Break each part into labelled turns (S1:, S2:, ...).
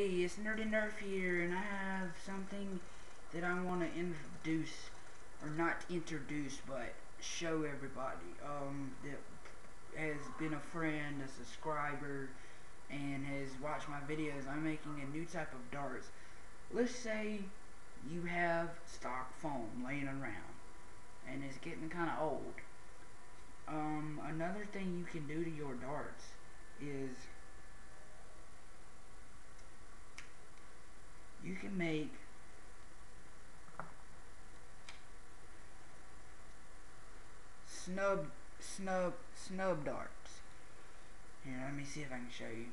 S1: Hey, it's Nerdy Nerf here, and I have something that I want to introduce, or not introduce, but show everybody. That has been a friend, a subscriber, and has watched my videos. I'm making a new type of darts. Let's say you have stock foam laying around, and it's getting kind of old. Another thing you can do to your darts is you can make snub darts. Here, let me see if I can show you.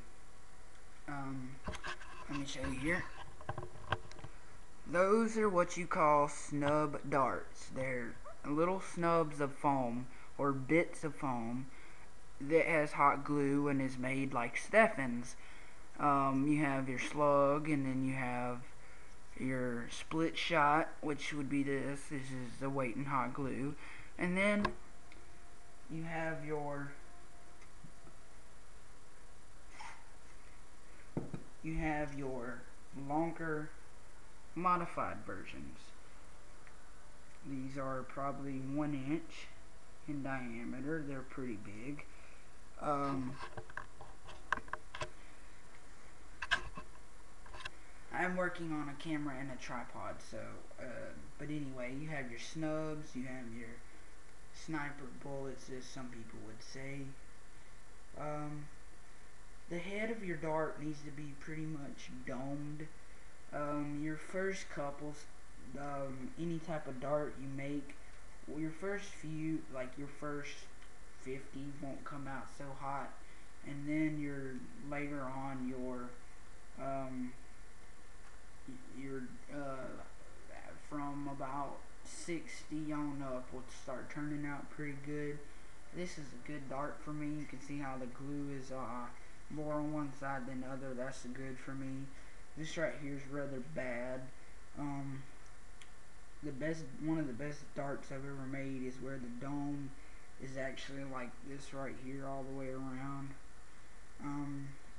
S1: Let me show you here. Those are what you call snub darts. They're little snubs of foam or bits of foam that has hot glue and is made like Steffens. You have your slug, and then you have your split shot, which would be this. This is the weight and hot glue. And then you have your longer modified versions. These are probably 1 inch in diameter. They're pretty big. I'm working on a camera and a tripod, so but anyway, you have your snubs, you have your sniper bullets, as some people would say. The head of your dart needs to be pretty much domed. Your first couples, any type of dart you make, your first few, like your first 50 won't come out so hot, and then later on your from about 60 on up will start turning out pretty good. This is a good dart for me. You can see how the glue is more on one side than the other. That's good for me. This right here is rather bad. One of the best darts I've ever made is where the dome is actually like this right here all the way around.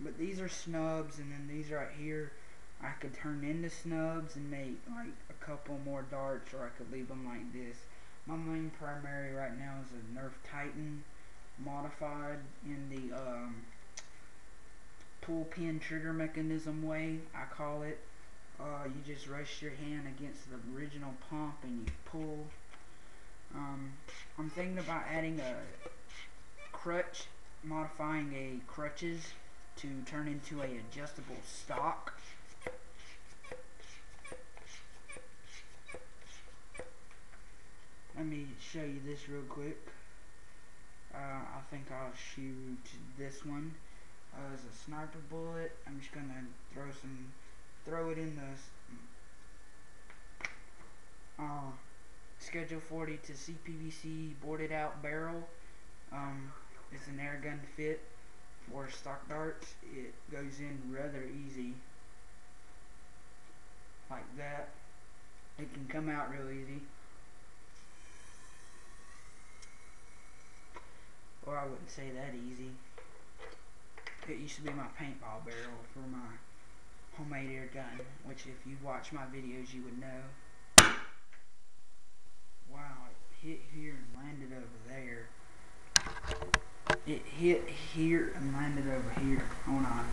S1: But these are snubs, and then these right here I could turn into snubs and make like a couple more darts, or I could leave them like this. My main primary right now is a Nerf Titan modified in the pull pin trigger mechanism way, I call it. You just rest your hand against the original pump and you pull. I'm thinking about adding a crutch, modifying a crutches to turn into a adjustable stock. Let me show you this real quick. I think I'll shoot this one as a sniper bullet. I'm just gonna throw it in the Schedule 40 to CPVC boarded out barrel. It's an air gun fit for stock darts. It goes in rather easy, like that. It can come out real easy. Or I wouldn't say that easy. It used to be my paintball barrel for my homemade air gun, which if you watch my videos you would know. Wow, it hit here and landed over there. It hit here and landed over here. Hold on.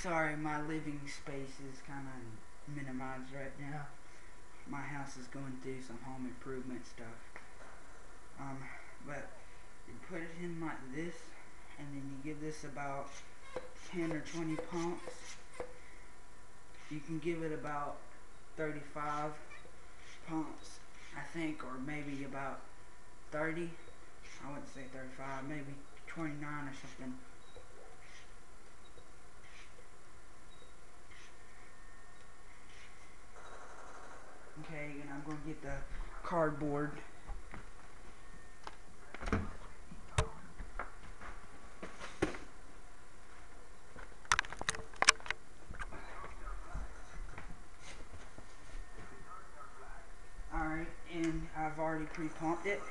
S1: Sorry, my living space is kind of minimized right now. My house is going through some home improvement stuff. But you put it in like this, and then you give this about 10 or 20 pumps. You can give it about 35 pumps, I think, or maybe about 30. I wouldn't say 35, maybe 29 or something. the cardboard. Alright, and I've already pre-pumped it.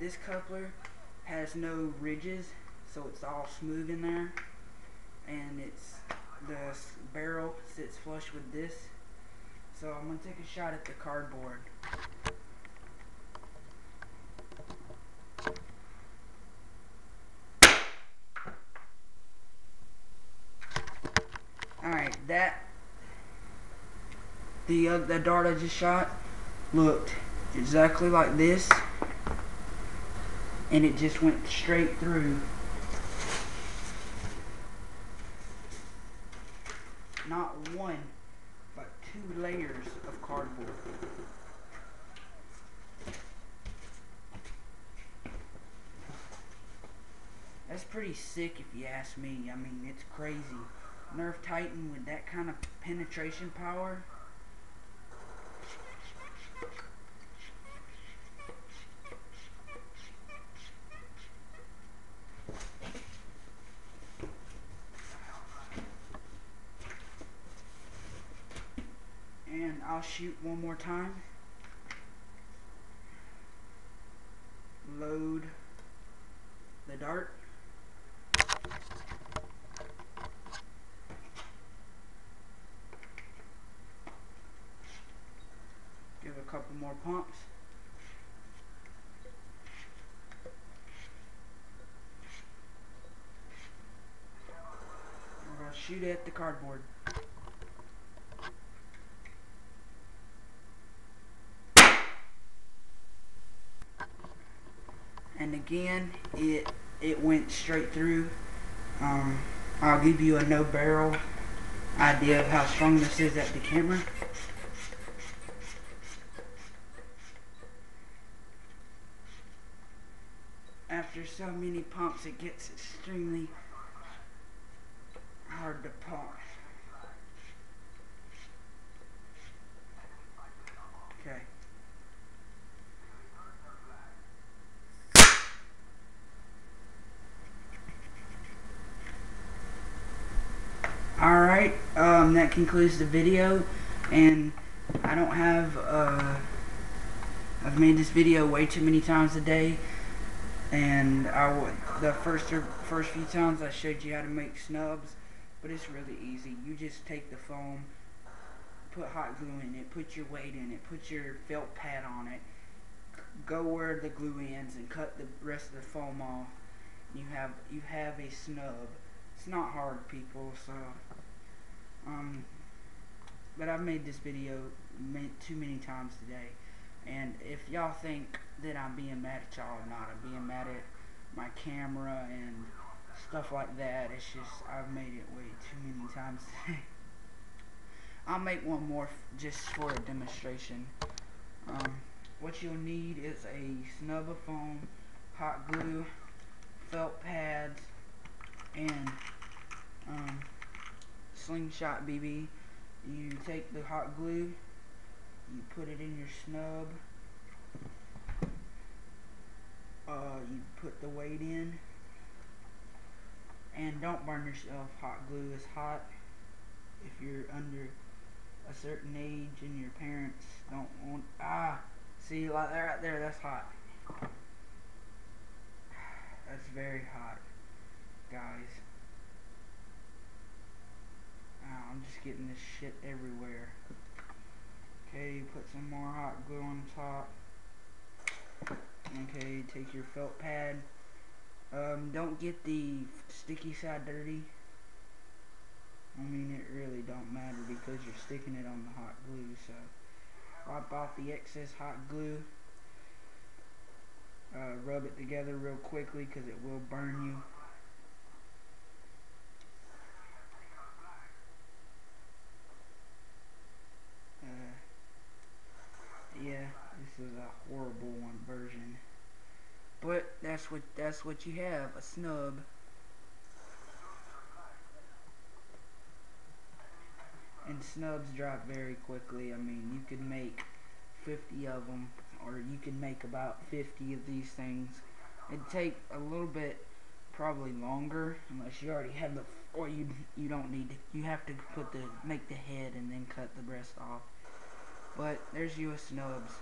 S1: This coupler has no ridges, so it's all smooth in there, and the barrel sits flush with this. So I'm going to take a shot at the cardboard. Alright, the dart I just shot looked exactly like this, and it just went straight through. Not one, but 2 layers of cardboard. That's pretty sick if you ask me. I mean, it's crazy. Nerf Titan with that kind of penetration power. And I'll shoot one more time. Load the dart. Give a couple more pumps. We're going to shoot at the cardboard. And again, it went straight through. I'll give you a no barrel idea of how strong this is at the camera. After so many pumps, it gets extremely hard to pump. Okay. Alright, that concludes the video, and I don't have, I've made this video way too many times a day, and the first few times I showed you how to make snubs, but it's really easy. You just take the foam, put hot glue in it, put your weight in it, put your felt pad on it, go where the glue ends, and cut the rest of the foam off. You have a snub. It's not hard, people. So, but I've made this video too many times today, and if y'all think that I'm being mad at y'all or not, I'm being mad at my camera and stuff like that. It's just I've made it way too many times today. I'll make one more just for a demonstration. What you'll need is a snub of foam, hot glue, felt pads, and slingshot BB. You take the hot glue, you put it in your snub, you put the weight in, and don't burn yourself. Hot glue is hot. If you're under a certain age and your parents don't want, see, like that right there, that's hot. That's very hot, guys. I'm just getting this shit everywhere. Okay, put some more hot glue on top. Okay, take your felt pad. Don't get the sticky side dirty. I mean, it really don't matter because you're sticking it on the hot glue. So, wipe off the excess hot glue. Rub it together real quickly because it will burn you. Yeah, this is a horrible version, but that's what you have, a snub. and snubs dry very quickly. I mean, you could make 50 of them, or you can make about 50 of these things. It'd take a little bit, probably longer, unless you already have the, or you don't need to, you have to make the head and then cut the breast off. But there's you with snubs.